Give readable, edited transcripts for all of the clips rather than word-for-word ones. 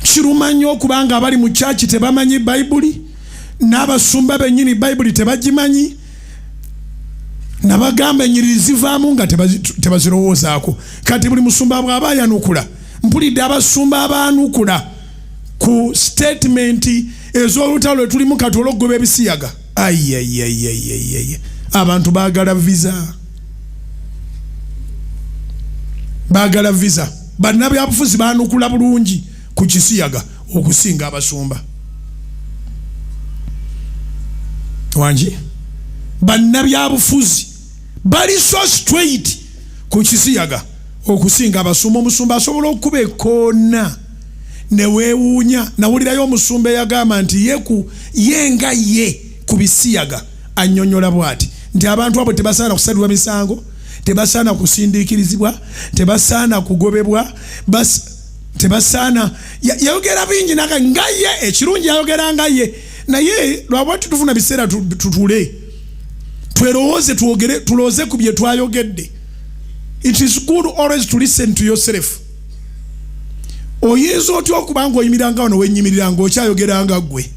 kiruma nnyo okubanga abali mu church tebamanyi Bayibuli n'abasumba bennyini Bayibuli tebagimanyi nabagamba ennyiriri zivaamu nga tebazirowoozaako. Kati buli musumba bw'aba yanukula mpulidde abasumba abanukula ku statement ez'olutalo tulimu kati olw'okugoba ebisiyaga. Abantu baagala visa. Bagala visa. Bannabyabufuzi baanukula bulungi ku kisiyaga okusinga abasumba. Wanji bannabyabufuzi bali so straight ku kisiyaga okusinga abasumba. Omusumba asobola okuba ekkoona ne weewuunya. Nawulirayo omusumba eyagamba nti yenga ye ku bisiyaga annyonnyola bw'ati nti abantu abo tebasaana kusalirwa misango, tebasaana kusindiikirizibwa, tebasaana kugobebwa, tebasaana yayogera bingi naga nga ye ekirungi yayogera nga ye. Naye lwabwati tufuna biseera tutule twerowooze tulooze ku bye twayogedde. It is good always to listen to yourself. Oyinza otya okuba ng'oyimiranga wano wennyimiriranga okyayogeranga ggwe.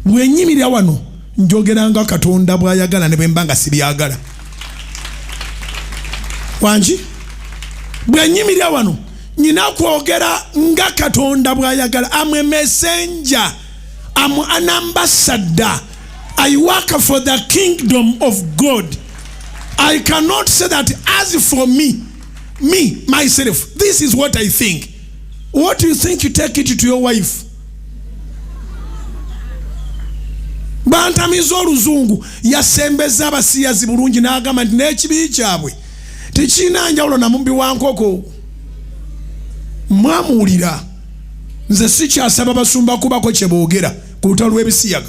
Bwenyimirira wano njogeranga Katonda bw'ayagala ne bwe mba nga sibyagala. Wanji bwenyimirira wano nyina kwogera nga Katonda bw'ayagala. I'm a messenger. I'm an ambassador. I work for the kingdom of God. I cannot say that as for me, myself, this is what I think. What do you think? You take it to your wife. Bantamiza oluzungu yasembeza abasiyazi bulungi n'agamba nti n'ekibi kyabwe tekirina njawulo na mumbi wa nkoko. Mwamuwulira nze sikyasaba basumba kubako kye boogera ku lutalo lw'ebisiyaga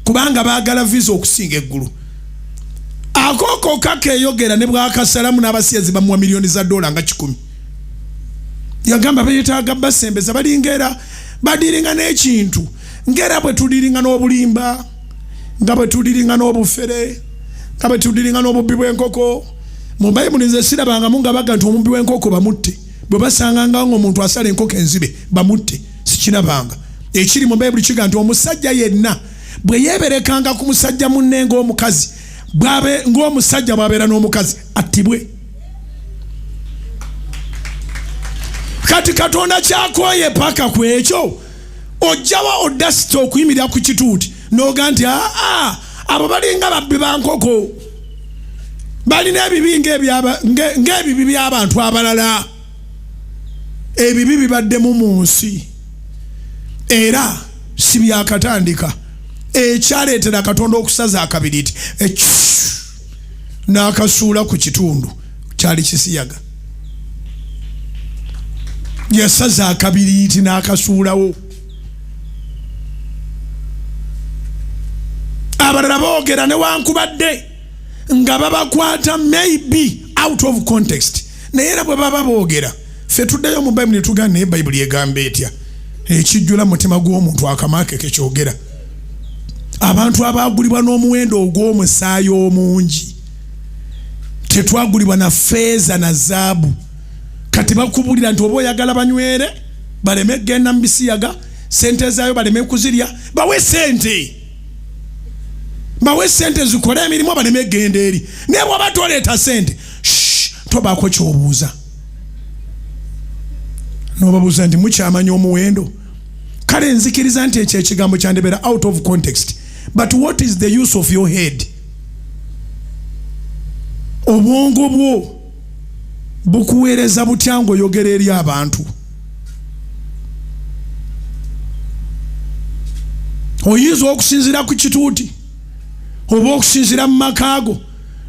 kubanga baagala visa okusinga eggulu. Akoko kakeeyogera ne bwakasalamu n'abasiyazi bamuwa miliyoni za dola nga 10. Yagamba beetaaga basembeza balinga badiringa n'ekintu ngera bwe tudiringa n'obulimba, nga bwe tudiringa n'obufere, nga bwe tudiringa n'obubbi bw'enkoko. Mu Bayibuli nze sirabangamu nga baga nti omubbi w'enkoko bamutte. Bwe basanganga ng'omuntu asala enkoko enzibe bamutte. Sikirabanga. Ekiri mu Bayibuli kiga nti omusajja yenna bwe yeeberekanga ku musajja munne ng'omukazi ng'omusajja bw'abeera n'omukazi attibwe. Kati Katonda kyakooye paka ku ekyo ojjawa odasita okuyimirira ku kituuti n'oga nti abo balinga babbi ba nkoko balina ebibi ng'ebibi by'abantu abalala. Ebibi bibaddemu mu nsi era si byakatandika. Ekyaleetera Katonda okusaza akabiriti n'akasuula ku kitundu kyali kisiyaga. Yasaza akabiriti n'akasuulawo. Abalala boogera newankubadde nga babakwata maybe out of context. Naye era bwe baba boogera ffe tuddayo mu Bayibuli ne tugamba naye Bayibuli egamba etya. Ekijjula mutima gw'omuntu akamaake ke kyogera. Abantu abaagulibwa n'omuwendo ogw'omusaayi omungi tetwagulibwa na feeza na zaabu. Kati bakubulira nti oba oyagala banywere baleme genda mu bisiyaga sente zaayo baleme kuzirya bawe sente. Bawe sente zikole emirimu baleme genda eri. Naye bw'oba toleeta sente tobaako ky'obuuza. N'obabuuza nti mukyamanya omuwendo. Kale nzikiriza nti ekyo ekigambo kyandebeera out of context. But what is the use of your head? Obwongo bwo bukuweereza butya ng'oyogera eri abantu? Oyinza okusinzira ku kituuti oba okusinzira mu makaago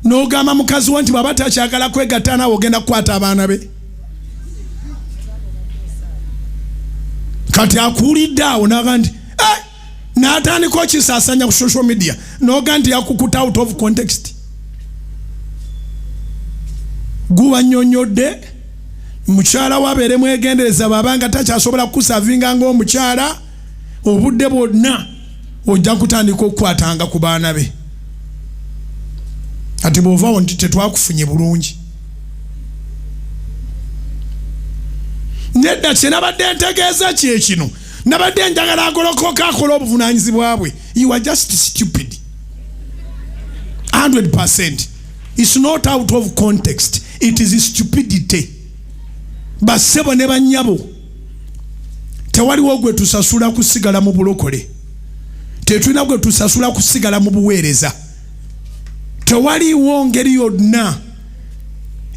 n'ogamba mukazi wo nti bw'aba takyagala kwegatta naawe ogenda kukwata abaana be. Kati akuulidde awo n'aga nti n'atandika okisaasanya ku social media n'oga nti yakukuta out of context. Gubannyonnyodde mukyala wabeere mwegendereza bw'abanga takyasobola kukusavinga ng'omukyala obudde bwonna ojja kutandika okukwatanga ku baana be. Ati bw'ovaawo nti tetwakufunye bulungi. nedda kye nabadde ntegeeza kye kino nabadde njagala agolokoka akola obuvunaanyizibwa bwe. You are just stupid 100%. It's not out of context, it is stupidity. Basebo ne banyabo tewaliwo gwe tusasula kusigala mu bulokole, tetulina gwe tusasula kusigala mu buweereza, tewaliwo ngeri yonna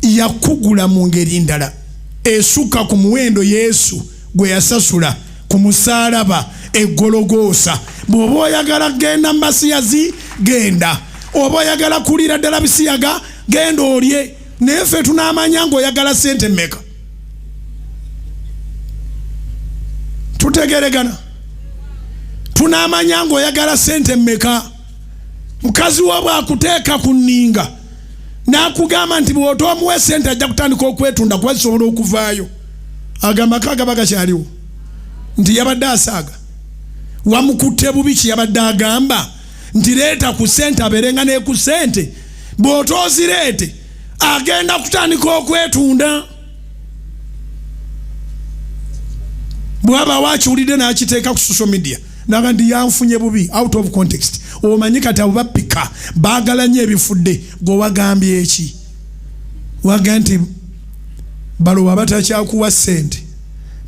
yakugula mu ngeri ndala esuka ku muwendo Yesu gwe yasasula ku musaalaba eggologoosa. Bw'oba oyagala genda mbasiyazi genda, oba oyagala kulira ddala Bisiyaga genda olye, naye ffe tunaamanya ng'oyagala sente mmeka. Tutegeregana, tunaamanya ng'oyagala sente mmeka. Mukazi wo bw'akuteeka ku nninga n'akugamba nti bw'otoomuwa sente ajja kutandika okwetunda kuba zisobola okuvaayo, agamba kagaba gakyaliwo nti yabadde asaaga. Wamukutte bubi kye yabadde agamba nti leeta ku sente abeerenga ne ku sente, bw'otoozireete agenda kutandika okwetunda. Bwaba wakiwulidde n'akiteeka ku social media naga ndi yanfunye bubi out of context, omanyi kati abo bappika baagala nnyo ebifudde. Gwe wagambye eki? Waga nti balowa batakyakuwa sente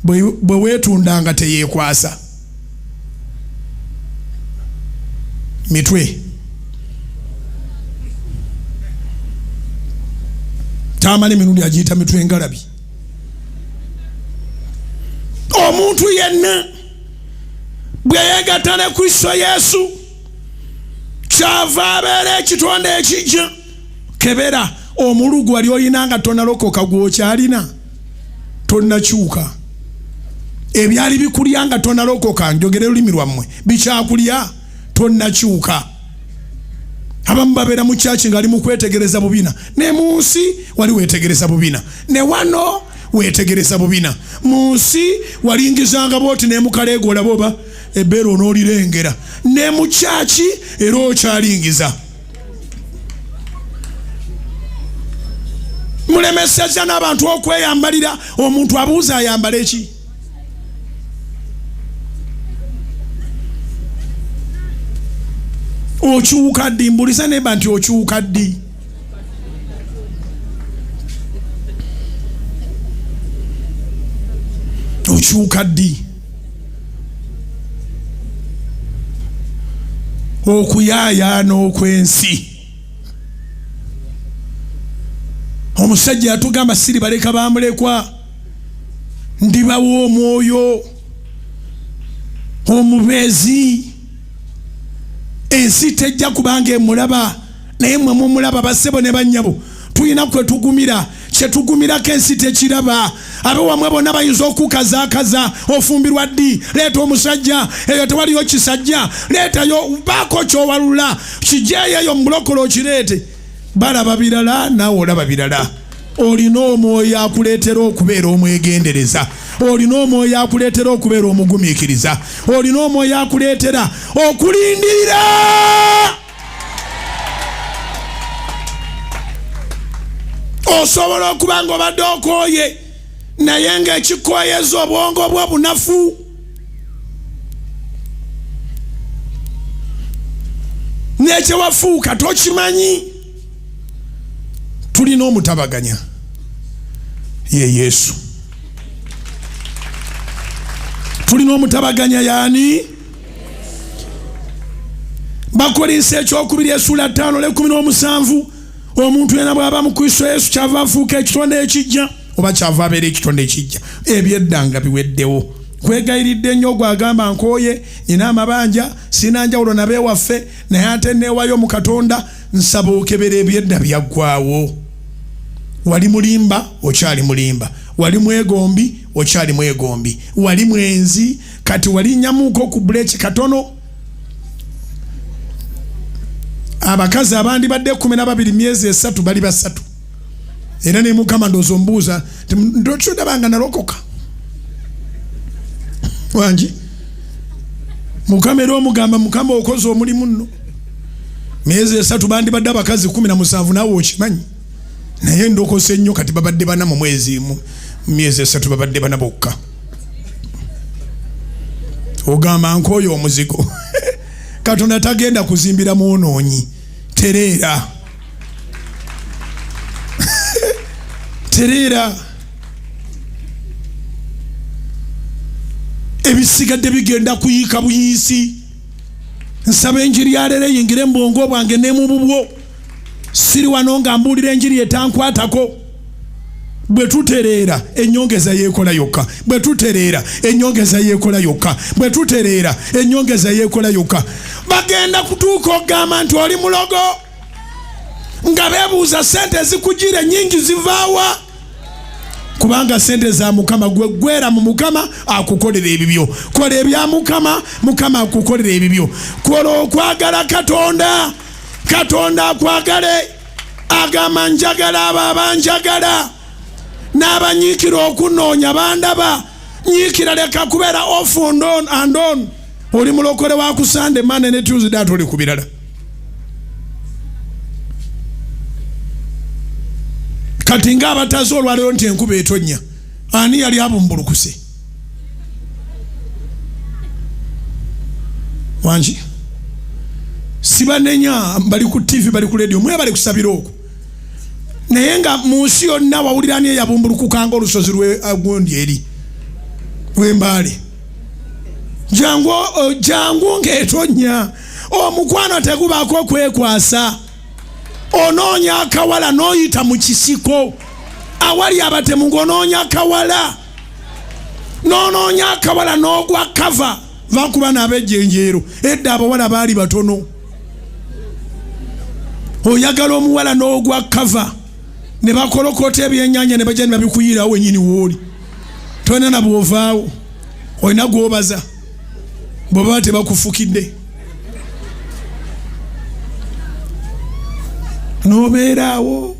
bwe weetundanga teyeekwasa mitwe. Tamanyi emirundi agiyita mitwe ngalabi. Omuntu yenna bwe yeegatta ne Kristo Yesu kyava abeera ekitonde ekijja. Kebera omulugu wali oyina nga tonnalokoka gw'okyalina tonnakyuka. Ebyali bikulya nga tonnalokoka, njogera olulimi lwammwe, bikyakulya tonnakyuka. Abamu babeera mu kyaki ng'ali mu kwetegereza bubina, ne mu nsi wali weetegereza bubina, ne wano weetegereza bubina. Mu nsi walingizanga bwoti n'emukaleego olaba oba ebbeera onoolirengera, ne mu kyaki era okyalingiza. Mulemesezza n'abantu okweyambalira. Omuntu abuuza ayambala eki? Okyuka ddi? Mbuliza neba nti okyuka ddi? Okyuka ddi? Okuyaayaana okw'ensi. Omusajja yatugamba siri baleka bamulekwa, ndibawo omwoyo omubeezi. Ensi tejja kubanga emulaba, naye mmwe mumulaba. Bassebo ne bannyabo tulina kwe tugumira, kye tugumirako ensi tekiraba. Abewamwe bonna bayinza okukazaakaza. Ofumbirwa ddi? Leeta omusajja eyo, tewaliyo kisajja. Leetayo, baako kyowalula, kijeeyo eyo mu bulokolo okireete. Balaba birala naawe olaba birala. Olina omwoyo akuleetera okubeera omwegendereza, olina omwoyo akuleetera okubeera omugumiikiriza, olina omwoyo akuleetera okulindirira. Osobola okuba nga obadde okooye naye ng'ekikooyeza obwongo bwo bunafu. N'ekyewafuuka tokimanyi. Tulina omutabaganya ye Yesu. Tulina omutabaganya yaani? Bakolinsa ekyokubiri essula 5:17. Omuntu yenna bw'aba mu Kristo Yesu kyava afuuka ekitonde ekijja, oba kyava abeera ekitonde ekijja. Ebyeddanga biweddewo. Kwegayiridde nnyo gwagamba nkooye, nina amabanja, sina njawulo nabeewaffe, naye ate neewayo mu Katonda, nsaba okebera ebyedda byaggwaawo. Wali mulimba, okyali mulimba. Wali mwegombi, okyali mwegombi. Wali mwenzi, kati wali nyamuuko ku buleki katono. Abakazi abandi badde 12 myezi 3 bali basatu. Era ne Mukama ndoozo mbuuza ndokyodabanga nalokoka wangi. Mukama era omugamba, Mukama okoze omulimu nno. Myezi 3 bandi badde abakazi 17 naawe okimanyi. Naye ndokose nnyo kati babadde bana mu mwezi mu. myezi 3 babadde bana bokka ogamba nkoyo omuzigo Katonda tagenda kuzimbira muonoonyi tereera tereera ebisigadde bigenda kuyiika buyisi nsaba enjiri yaleero eyingire mu bwongo bwange ne mu bubwo siri wano nga mbuulira enjiri etankwatako bwe tutereera ennyongeza yeekola yokka bwe tutereera ennyongeza yeekola yokka bwe tutereera ennyongeza yeekola yokka bagenda kutuuka okugamba nti oli mulogo nga beebuuza sente ezikujira nyingi zivaawa kubanga sente za Mukama gwera mu Mukama akukolera ebibyo kola ebya Mukama Mukama akukolera ebibyo kola okwagala Katonda akwagale agamba njagala abo abanjagala n'abanyiikira okunoonya bandaba nyiikira leka kubeera off and on oli mulokole wa ku Sunday Monday ne Tuesday ate oli ku birala kati nga abataze olwaleero nti enkuba etonnya ani yali abumbulukuse wangi sibanenya bali ku TV bali ku radio mwe bali kusabira okwo naye nga mu nsi yonna wawulira ani yabumbulukukanga olusozi lw'agundi eri lw'embaale jangu ng'etonnya omukwano tegubaako kwekwasa onoonya akawala n'oyita mu kisiko awali abatemu ng'onoonya akawala n'onoonya akawala n'ogwa kava vakuba n'abejjenjeero edda abawala baali batono oyagala omuwala n'ogwa kava ne bakolokota ebyennyanja ne bajja ne babikuyirawo wennyini wooli tolina na bw'ovaawo olina gw'obaza bw'oba tebakufukidde n'obeeraawo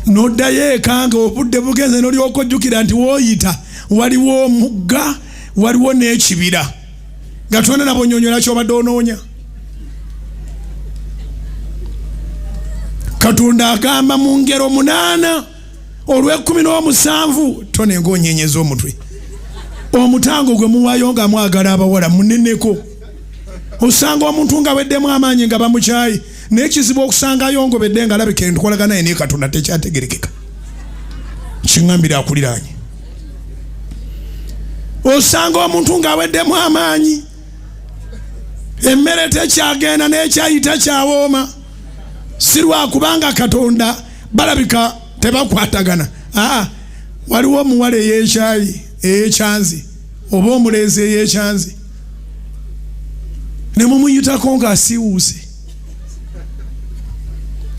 n'oddayo eka nga obudde bugenze n'olyoka ojjukira nti wooyita waliwo omugga waliwo n'ekibira nga tolina na bw'onnyonnyola ky'obadde onoonya. Katonda agamba mu ngero 8 olw'17 tonenga onyenyeza omutwe omutango gwe muwaayo nga mwagala abawala muneneko osanga omuntu nga weddemu amaanyi nga bamukyayi n'ekizibu okusangayo ngobedde nga alabika entukolagana ye ne Katonda tekyategerekeka kiŋŋambira akuliraanye osanga omuntu nga weddemu amaanyi emmere tekyagenda n'ekyayita kyawooma si lwakubanga Katonda balabika tebakwatagana waliwo omuwala ey'ekyayi ey'ekyanzi oba omuleezi ey'ekyanzi ne mumuyitako ng'asiiwuuse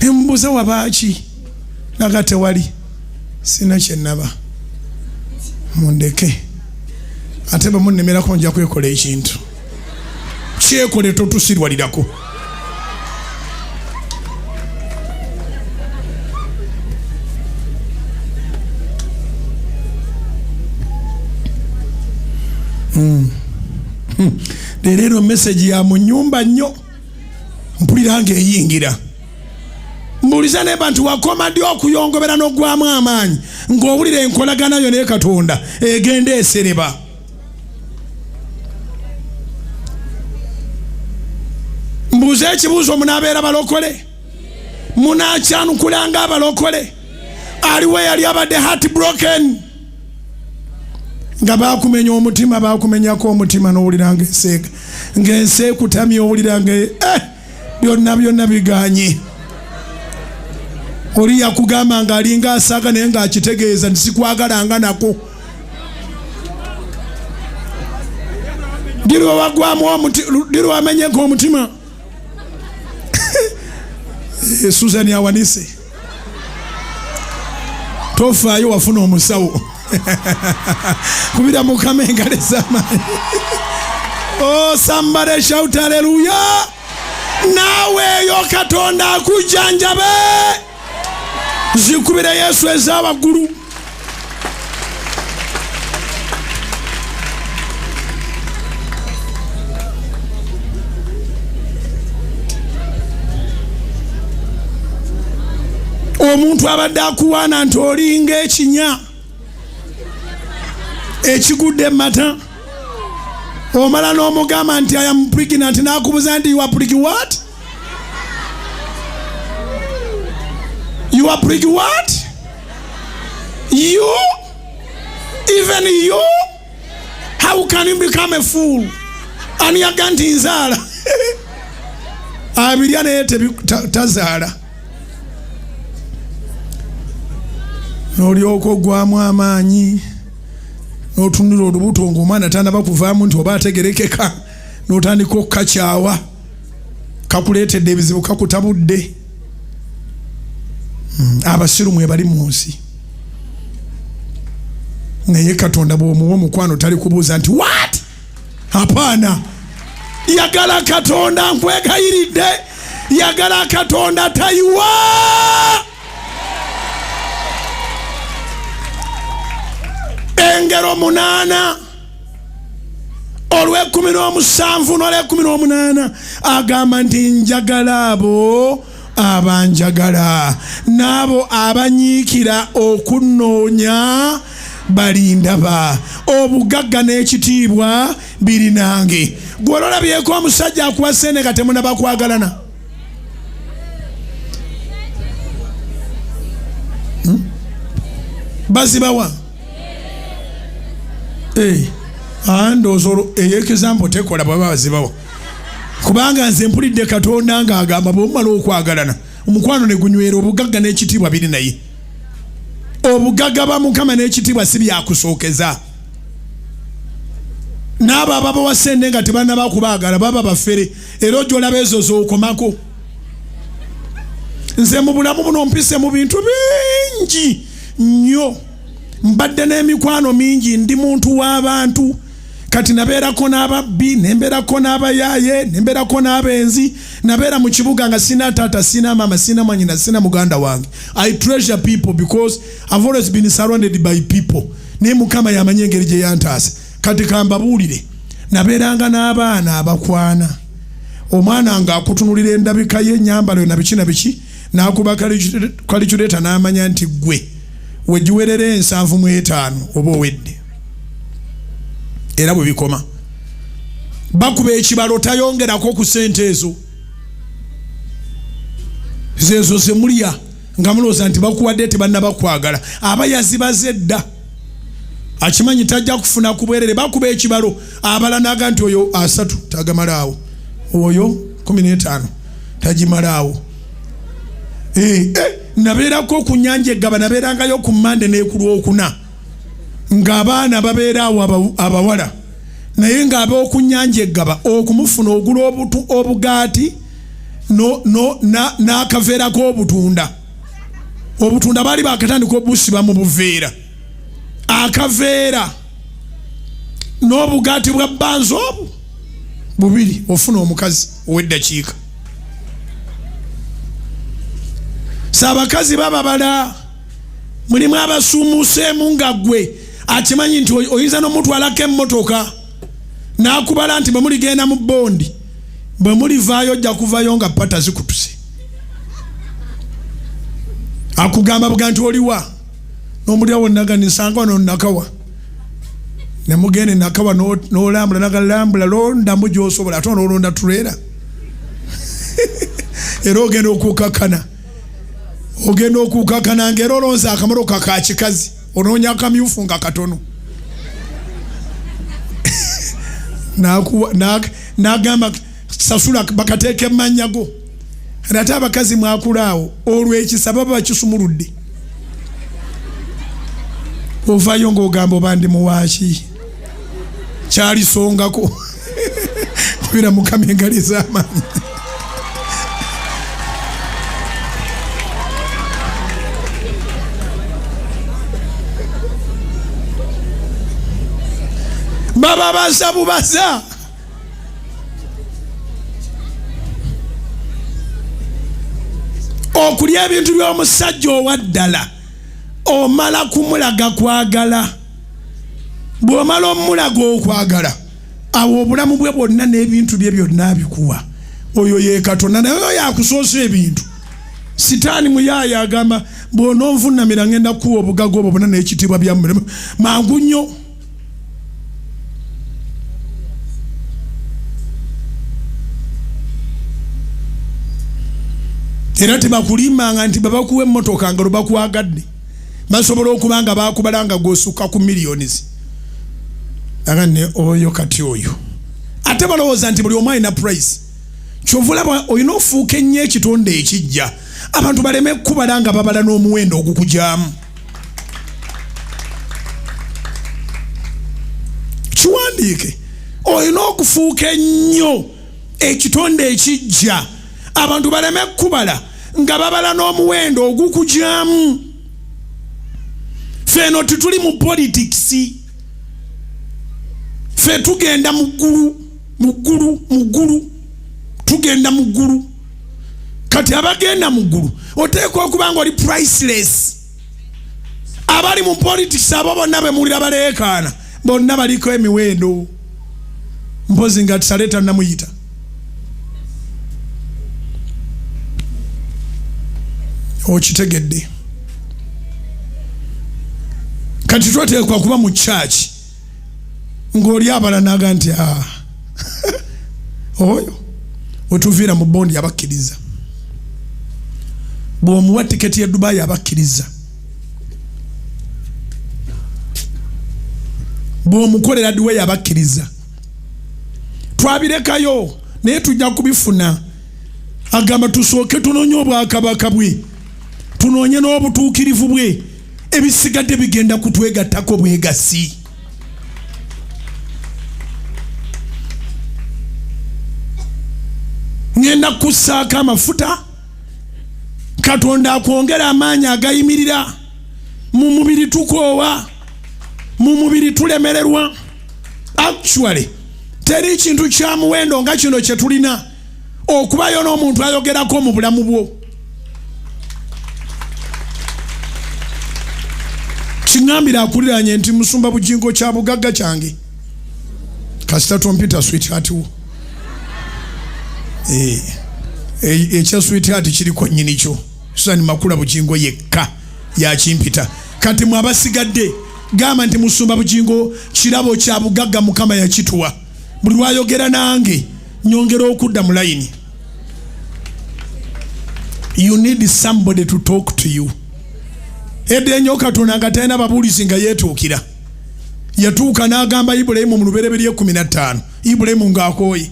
ne mubuuza wabaaki naga tewali sina kyennaba mundeke ate bamunnemerako nja kwekola ekintu kyekole totusirwalirako. Leero message ya mu nyumba nnyo mpulira ng'eyingira mbuuliza ne bantu wakoma ddi okuyongobera n'ogwamu amaanyi ng'owulira enkolagana yo ne Katonda egenda esereba. Mbuuza ekibuuzo munaabeera balokole munaakyanukulanga abalokole aliwo yali abadde heart broken nga bakumenya omutima bakumenyako omutima n'owulira ng'enseekutamye owulira byonna biganye oli yakugamba ng'alinga asaaga naye ng'akitegeeza nti sikwagalanga nako diri wagwamu wamenyeko omutima Susan awanise tofaayo wafuna omusawo kubira Mukama engalo ez'amaanyi. Oh, somebody shout hallelujah. Nawe yo Katonda akujjanjabe zikubire Yesu ez'abaggulu. omuntu abadde akuwaana nti olinga ekinya ekigudde mata omala n'omugamba nti I am pregnant n'akubuza nti you are pregnant what? You are pregnant what? You? Even you? How can you become a fool? And you can't inzala. Abirya naye tazaala. N'olyoka oggwamu amaanyi n'otunula olubuto ng'omwana tannaba kuvaamu nti oba ategerekeka n'otandika okukakyawa kakuleetedde ebizibu kakutabudde. Abasiru mwe bali mu nsi naye Katonda bw'omuwa omukwano tali kubuuza nti what? Hapana. Yagala Katonda nkwegayiridde, yagala Katonda tayiwa. Engero 8 olw'e-17 n'olw'e-18 agamba nti njagala abo abanjagala n'abo abanyiikira okunnoonya balindaba. Obugagga n'ekitiibwa biri nange. Gwe ololabyeko omusajja akuwa ssente nga temunaba kwagalana? Bazibawa? Ndowooza ey'ekizampo tekola bwaba bazibawa. Kubanga nze mpulidde Katonda ng'agamba bw'omala okwagalana omukwano ne gunywera, obugagga n'ekitiibwa biri naye. Obugagga bwa Mukama n'ekitiibwa si byakusookeza. N'abo ababawa ssente nga tebannaba kubaagala baba bafere, era ojja olaba ezo z'okomako. Nze mu bulamu buno mpise mu bintu bingi nnyo, mbadde n'emikwano mingi, ndi muntu w'abantu. Kati nabeerako n'ababbi, nembeerako n'abayaaye, nembeerako n'abenzi, nabeera mu kibuga nga sina taata, sina mama, sina mwanyina, sina muganda wange. I treasure people because I've always been surrounded by people. Naye Mukama yamanyi engeri gye yantaasa. Kati kambabuulire, nabeeranga n'abaana abakwana. Omwana ng'akutunulira endabika ye, ennyambalo na biki na biki, n'akuba kalikyuleeta n'amanya nti gwe wegiwerera 75 oba owedde. Era bwe bikoma bakuba ekibalo tayongerako ku ssente ezo. Zezo zemulya nga mulooza nti bakuwadde tebannaba kwagala. Aba yazibaze edda, akimanyi tajja kufuna ku bwerere. Bakuba ekibalo abala naga nti oyo 3 tagamalaawo, oyo 15 tagimalaawo. Nabeerako ku nnyanja Eggaba, nabeerangayo ku Mmande ne ku Lwokuna ng'abaana babeera awo abawala, naye ng'ab'oku nnyanja Eggaba okumufuna ogula obugaati n'akaveera k'obutunda. Obutunda baali bakatandika obusiba mu buveera, akaveera n'obugaati bwa bbanza obwo bubiri ofuna omukazi ow'eddakiika. Saabakazi bababala, mulimu abasuumuuseemu nga ggwe akimanyi nti oyinza n'omutwalako emmotoka n'akubala nti bwe muligenda mu bondi, bwe mulivaayo ojja kuvayo nga pata zikutuse. Akugamba buga nti oliwa n'omulyawo naganisanga wano nakawa, ne mugende nakawa n'olambula nagalambula londamu gy'osobola ate n'olonda tuleera. Era ogenda okukakana, ogenda okukakana ng'era olonza akamotoka ka kikazi, onoonya akamyufu nga katono. N'agamba sasula bakateeka emmanya go. Ate abakazi mwakulaawo olw'ekisa baba bakisumuludde. Ovayo ng'ogamba oba ndi muwaaki kyalisongako. Kubira Mukama engali z'amaanyi. Baba baza bubaza. Okulya ebintu by'omusajja owaddala omala kumulaga kwagala. Bw'omala omulaga okwagala, awo obulamu bwe bwonna n'ebintu bye byonna abikuwa. Oyo ye Katonda, naye oyo yakusoosa ebintu Sitaani muyaya agamba bw'ononvunamira ngenda kuwa obugaga obwo bwonna n'ekitiibwa bya mulema mangu nnyo. Era tebakulimanga nti babakuwa emmotoka nga lubakwagadde basobola okuba nga bakubalanga gw'osukka ku millions. Aga ne oyo kati oyo ate balowooza nti buli omu alina price. Kyovulaba olina ofuuka ennyo ekitonde ekijja abantu baleme kubala nga babala n'omuwendo ogukujaamu. Kiwandiike olina okufuuka ennyo ekitonde ekijja abantu baleme kubala nga babala n'omuwendo ogukujaamu. Feno tituli mu politics. Fe tugenda muggulu tugenda muggulu. Kati abagenda muggulu oteekwa okuba nga oli priceless. Abali mu politics abo bonna bemulira baleekaana bonna baliko emiwendo. Mpozi nga tisaleta namuyita. Okitegedde. Kati twateekwa kuba mu church ng'oli abala naga nti oyo wetuviira mu bondi abakkiriza. Bw'omuwa tiketi ya Dubai abakkiriza. Bw'omukolera Dubai abakkiriza. Twabirekayo naye tujja kubifuna. Agamba tusooke tunoonye obwakabaka bwe tunoonye n'obutuukirivu bwe ebisigadde bigenda kutwegattako bwegasi. Ngenda kussaako amafuta Katonda akwongera amaanyi agayimirira mu mubiri tukoowa mu mubiri tulemererwa. Actually teri kintu kya muwendo nga kino kye tulina okubayo n'omuntu ayogerako mu bulamu bwo. Kingambira akuliranye nti Musumba Bujjingo kya bugagga kyange kasita tompita sweetheart wo. Ekya sweetheart kiriko nnyini kyo Susani Makula Bujjingo yekka yakimpita. Kati mu abasigadde gamba nti Musumba Bujjingo kirabo kya bugagga Mukama yakituwa. Buli lwayogera nange nyongera okudda mu line. You need somebody to talk to you. Ede nyo Katonda nga talina babuulizi nga yeetuukira. Yatuuka n'agamba Ibulayimu mu Lubereberye 15. Ibulayimu ng'akooye.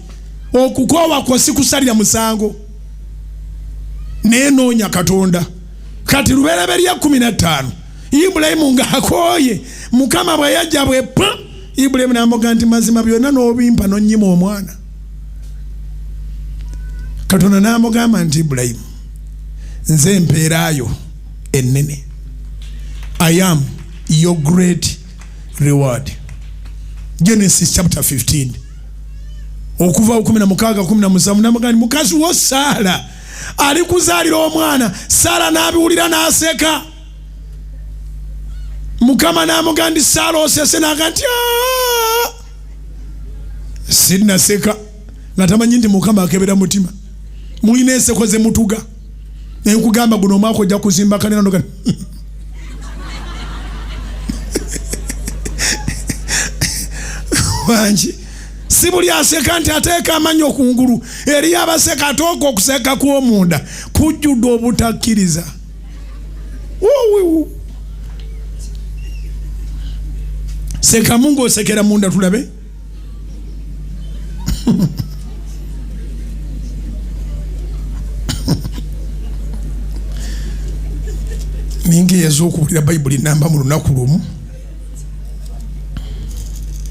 Okukoowa kwa si kusalira musango. Nenoonya Katonda. Kati Lubereberye 15. Ibulayimu ng'akooye. Mukama bwe yajja bwe pa. Ibulayimu n'amugamba nti mazima byonna n'obimpa n'onnyima omwana. Katonda n'amugamba nti Ibulayimu nze empeeraayo ennene. I am your great reward. Genesis chapter 15. Okuva 16:17 namugani mukazi wo Sara ali kuzaalira omwana. Sara n'abiwulira n'aseka. Mukama n'amugamba Sara osese n'agamba sinnaseka natamanyi nti Mukama akebera mutima. Mulina enseko ze mutuga. Nkugamba guno omwaka ojja kuzimba kanena ndoga. Wanji si buli aseka nti ateeka amanyo kungulu eri abaseka atooka okuseka kw'omunda kujjudde obutakkiriza. Seka Mungu osekera munda tulabe. Ningi yazokubulira Bayibuli namba mu lunaku lumu